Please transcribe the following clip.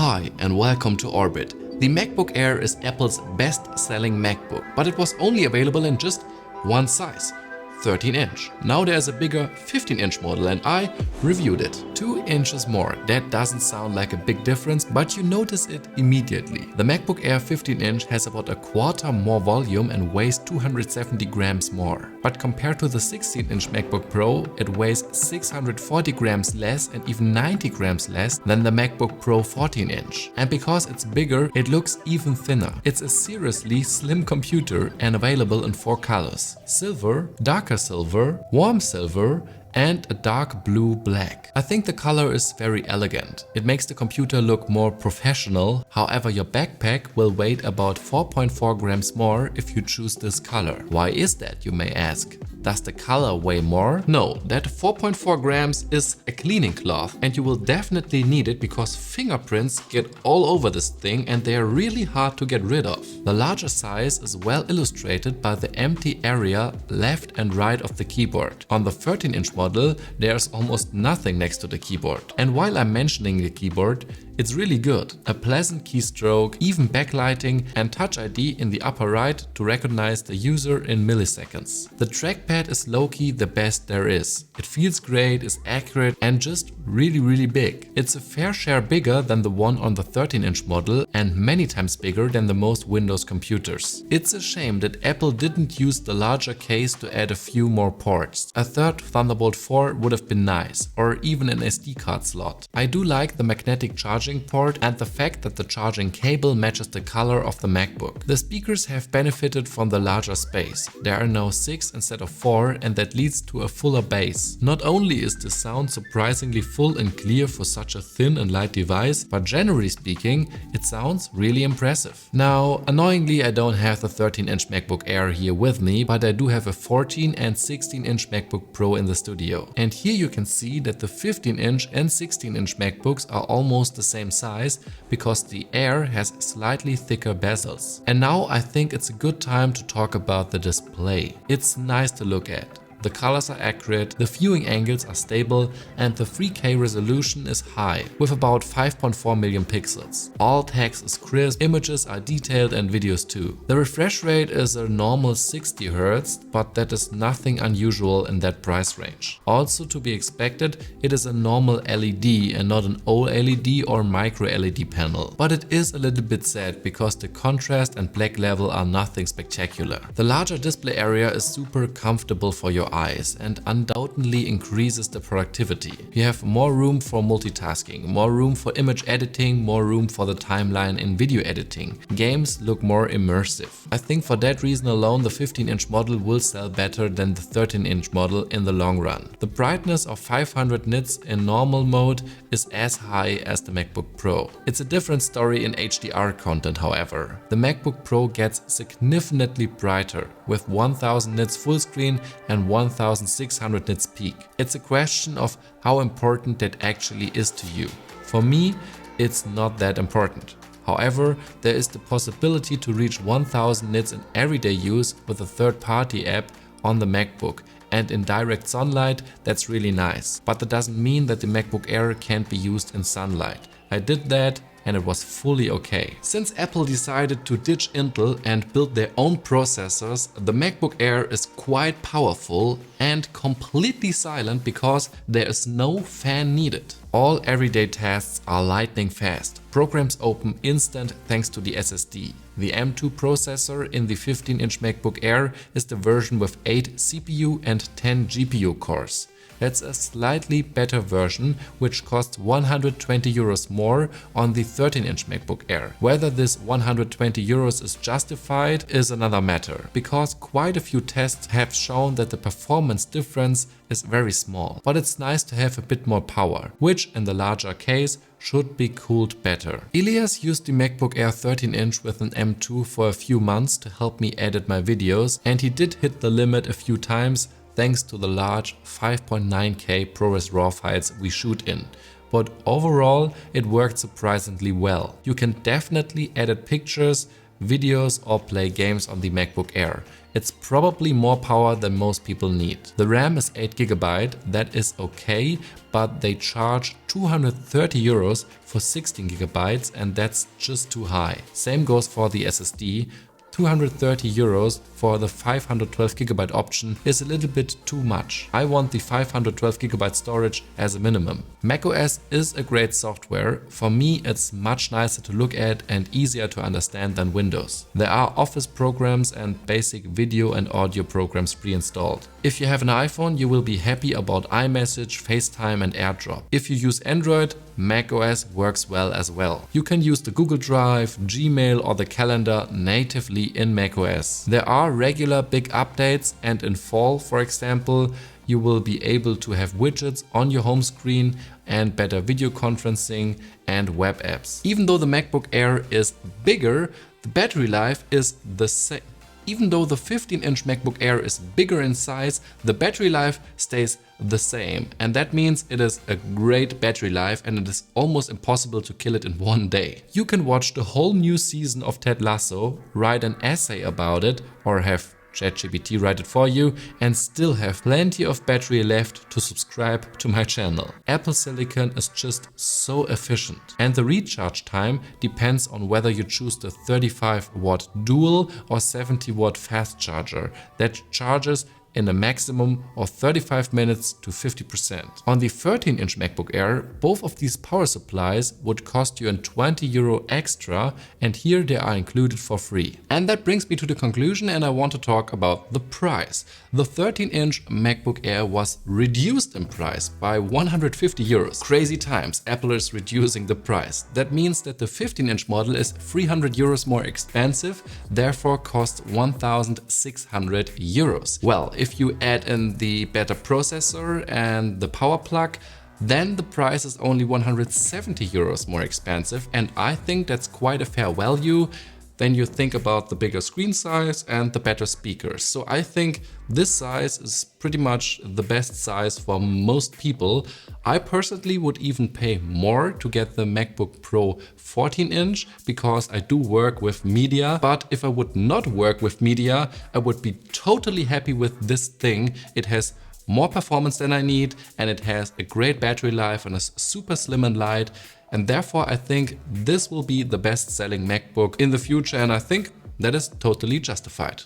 Hi and welcome to Orbit. The MacBook Air is Apple's best-selling MacBook, but it was only available in just one size, 13-inch. Now there's a bigger 15-inch model and I reviewed it. 2 inches more. That doesn't sound like a big difference, but you notice it immediately. The MacBook Air 15-inch has about a quarter more volume and weighs 270 grams more. But compared to the 16-inch MacBook Pro, it weighs 640 grams less and even 90 grams less than the MacBook Pro 14-inch. And because it's bigger, it looks even thinner. It's a seriously slim computer and available in 4 colors: silver, darker silver, warm silver, and a dark blue black. I think the color is very elegant. It makes the computer look more professional. However, your backpack will weigh about 4.4 grams more if you choose this color. Why is that, you may ask? Does the color weigh more? No, that 4.4 grams is a cleaning cloth and you will definitely need it because fingerprints get all over this thing and they are really hard to get rid of. The larger size is well illustrated by the empty area left and right of the keyboard. On the 13-inch model, there's almost nothing next to the keyboard. And while I'm mentioning the keyboard, it's really good. A pleasant keystroke, even backlighting and Touch ID in the upper right to recognize the user in milliseconds. The trackpad is low-key the best there is. It feels great, is accurate and just really big. It's a fair share bigger than the one on the 13-inch model and many times bigger than the most Windows computers. It's a shame that Apple didn't use the larger case to add a few more ports. A third Thunderbolt 4 would have been nice, or even an SD card slot. I do like the magnetic charging port and the fact that the charging cable matches the color of the MacBook. The speakers have benefited from the larger space. There are now 6 instead of 4 and that leads to a fuller bass. Not only is the sound surprisingly full and clear for such a thin and light device, but generally speaking, it sounds really impressive. Now, annoyingly, I don't have the 13-inch MacBook Air here with me, but I do have a 14 and 16-inch MacBook Pro in the studio. And here you can see that the 15-inch and 16-inch MacBooks are almost the same size because the Air has slightly thicker bezels. And now I think it's a good time to talk about the display. It's nice to look at. The colors are accurate, the viewing angles are stable and the 3K resolution is high with about 5.4 million pixels. All text is crisp, images are detailed and videos too. The refresh rate is a normal 60 Hz, but that is nothing unusual in that price range. Also to be expected, it is a normal LED and not an OLED or micro LED panel. But it is a little bit sad because the contrast and black level are nothing spectacular. The larger display area is super comfortable for your eyes and undoubtedly increases the productivity. You have more room for multitasking, more room for image editing, more room for the timeline in video editing. Games look more immersive. I think for that reason alone the 15-inch model will sell better than the 13-inch model in the long run. The brightness of 500 nits in normal mode is as high as the MacBook Pro. It's a different story in HDR content, however. The MacBook Pro gets significantly brighter with 1000 nits full screen and 1600 nits peak. It's a question of how important that actually is to you. For me, it's not that important. However, there is the possibility to reach 1000 nits in everyday use with a third-party app on the MacBook, and in direct sunlight that's really nice. But that doesn't mean that the MacBook Air can't be used in sunlight. I did that and it was fully okay. Since Apple decided to ditch Intel and build their own processors, the MacBook Air is quite powerful and completely silent because there is no fan needed. All everyday tasks are lightning fast. Programs open instant thanks to the SSD. The M2 processor in the 15-inch MacBook Air is the version with 8 CPU and 10 GPU cores. That's a slightly better version, which costs 120 euros more on the 13-inch MacBook Air. Whether this 120 euros is justified is another matter, because quite a few tests have shown that the performance difference is very small. But it's nice to have a bit more power, which in the larger case should be cooled better. Elias used the MacBook Air 13-inch with an M2 for a few months to help me edit my videos, and he did hit the limit a few times thanks to the large 5.9K ProRes RAW files we shoot in. But overall, it worked surprisingly well. You can definitely edit pictures, videos or play games on the MacBook Air. It's probably more power than most people need. The RAM is 8 GB, that is okay, but they charge 230 euros for 16 GB and that's just too high. Same goes for the SSD. 230 euros for the 512 GB option is a little bit too much. I want the 512 GB storage as a minimum. macOS is a great software. For me, it's much nicer to look at and easier to understand than Windows. There are Office programs and basic video and audio programs pre-installed. If you have an iPhone, you will be happy about iMessage, FaceTime and AirDrop. If you use Android, macOS works well as well. You can use the Google Drive, Gmail or the calendar natively in macOS. There are regular big updates and in fall, for example, you will be able to have widgets on your home screen and better video conferencing and web apps. Even though the MacBook Air is bigger, the battery life is the same. Even though the 15-inch MacBook Air is bigger in size, the battery life stays the same. And that means it is a great battery life and it is almost impossible to kill it in one day. You can watch the whole new season of Ted Lasso, write an essay about it, or have ChatGPT write it for you and still have plenty of battery left to subscribe to my channel. Apple Silicon is just so efficient. And the recharge time depends on whether you choose the 35-watt dual or 70-watt fast charger that charges in a maximum of 35 minutes to 50%. On the 13-inch MacBook Air, both of these power supplies would cost you €20 extra, and here they are included for free. And that brings me to the conclusion, and I want to talk about the price. The 13-inch MacBook Air was reduced in price by €150. Crazy times, Apple is reducing the price. That means that the 15-inch model is €300 more expensive, therefore costs €1,600. Well, if you add in the better processor and the power plug, then the price is only €170 more expensive, and I think that's quite a fair value. Then you think about the bigger screen size and the better speakers. So I think this size is pretty much the best size for most people. I personally would even pay more to get the MacBook Pro 14-inch because I do work with media. But if I would not work with media, I would be totally happy with this thing. It has more performance than I need and it has a great battery life and is super slim and light. And therefore, I think this will be the best-selling MacBook in the future, and I think that is totally justified.